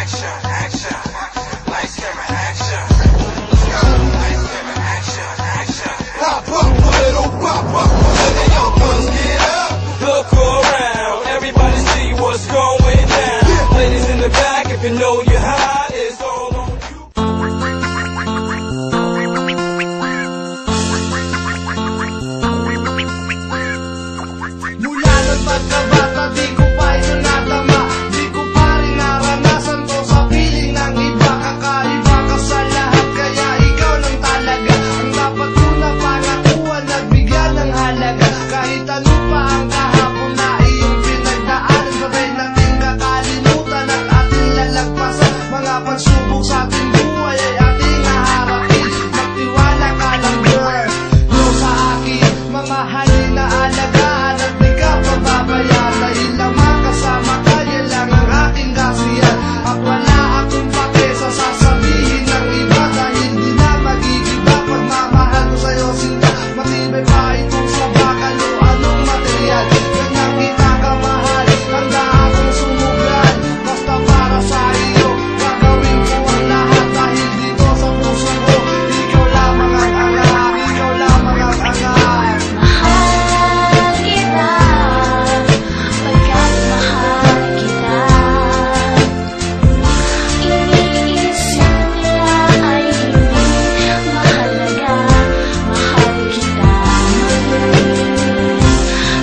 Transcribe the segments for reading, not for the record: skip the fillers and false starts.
action, action. Lights, camera, action. Lights, camera, action, action. Pop up, little pop up, the young ones get up. Look around, everybody see what's going down. Ladies in the back, if you know you're hot, it's all on you. Mula ng pagkabata, di ko pa ito natama. Di ko pa rin naranasan to sa piling ng iba. Kakaiba ka sa lahat, kaya ikaw lang talaga ang dapat ko na panakuhan at bigyan ng halaga. Kahit ano pa ang kahapon na iyong pinagdaanan, sabay natin kakalimutan at ating lalagpasan. Mga pagsubok sa ating buhay ay ating haharapin. Magtiwala ka lang girl, no sa akin, mga halin na alagaan at di ka pababayaan. Dahil lamang kasama ka, yan lang ang aking kasiyan. At wala akong pake sa sasabihin ng iba, dahil di na magigiba pagmamahal ko sa'yo sinta. Matibay pa itong sa bakal o anong material, ganyan kita kamahal, handa akong sumugal. Basta para sa iyo, gagawin ko ang lahat. Dahil dito sa puso ko, ikaw lamang ang angat, ikaw lamang ang angat. Mahal kita, pagkat mahal kita. Iniisip nila ay hindi mahalaga. Mahal kita muli.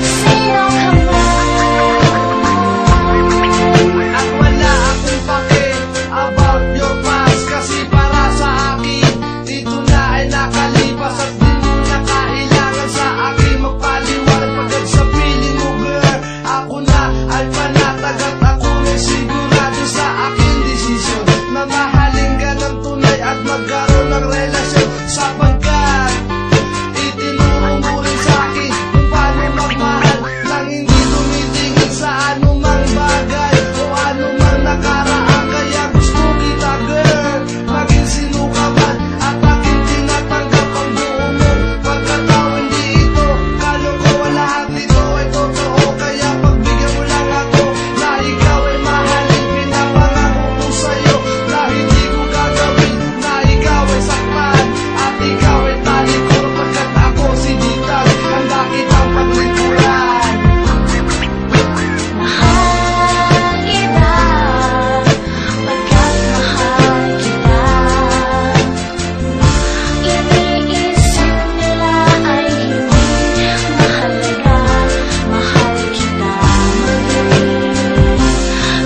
Sino ka man? At wala akong pake about your past, kasi para sa akin dito na ay nakalipas. At di mo na kailangan sa akin magpaliwanag pagkat sa piling mo girl, ako na alpha na tagat. Ako may sigurado sa aking desisyon na mahalin ka ng tunay at magkaroon ng relasyon, sapagkat itinuro mo rin sa akin kung paano magmahal nang hindi tumitingin sa anumang bagay o anumang nakaraan. Kaya gusto kita girl, maging sino ka man, at aking tinatanggap ang buo mong pagkatao. Hindi ito kalokohan, lahat nito ay totoo. Kaya pagbigyan mo lang ako na ikaw ay mahalin, pinapangako ko sa'yo na hindi ko gagawin na ikaw ay saktan at ikaw ay talikod. Pagkat ako si Ditag, handa kitang paglikuran. Mahal kita, pagkat mahal kita. Iniisip nila ay hindi mahalaga. Mahal kita muli.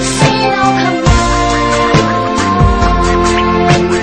Sino ka man?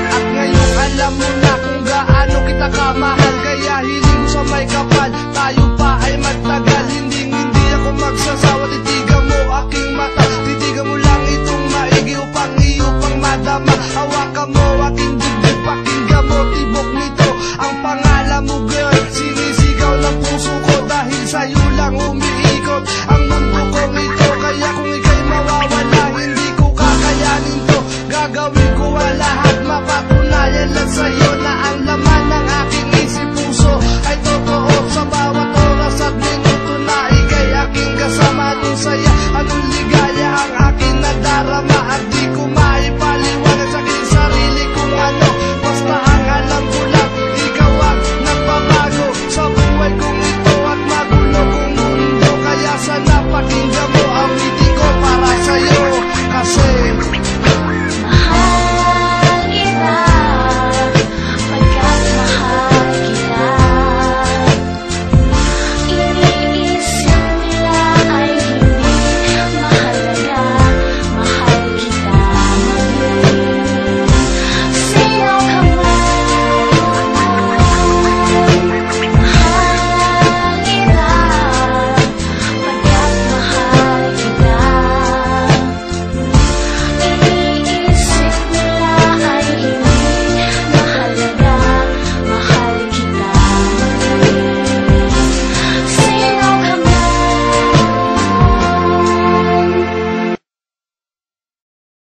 At ngayon alam mo na kung gaano kita kamahal, kaya hiling ko sa may kapal, tayo pa ay magtagal. Hindi ako magsasawa, titigan mo aking mata, titigan mo lang itong maigi upang iyong madama. Hawakan mo aking dibdib, pakinggan mo tibok nito ang pangalan mo girl. Sinisigaw ng puso ko dahil sa'yo lang umiikot ang mundo kong ito. Kaya kung ika'y mawawala, hindi ko kakayanin to. Gagawin ko ang lahat, mapatunayan lang sa'yo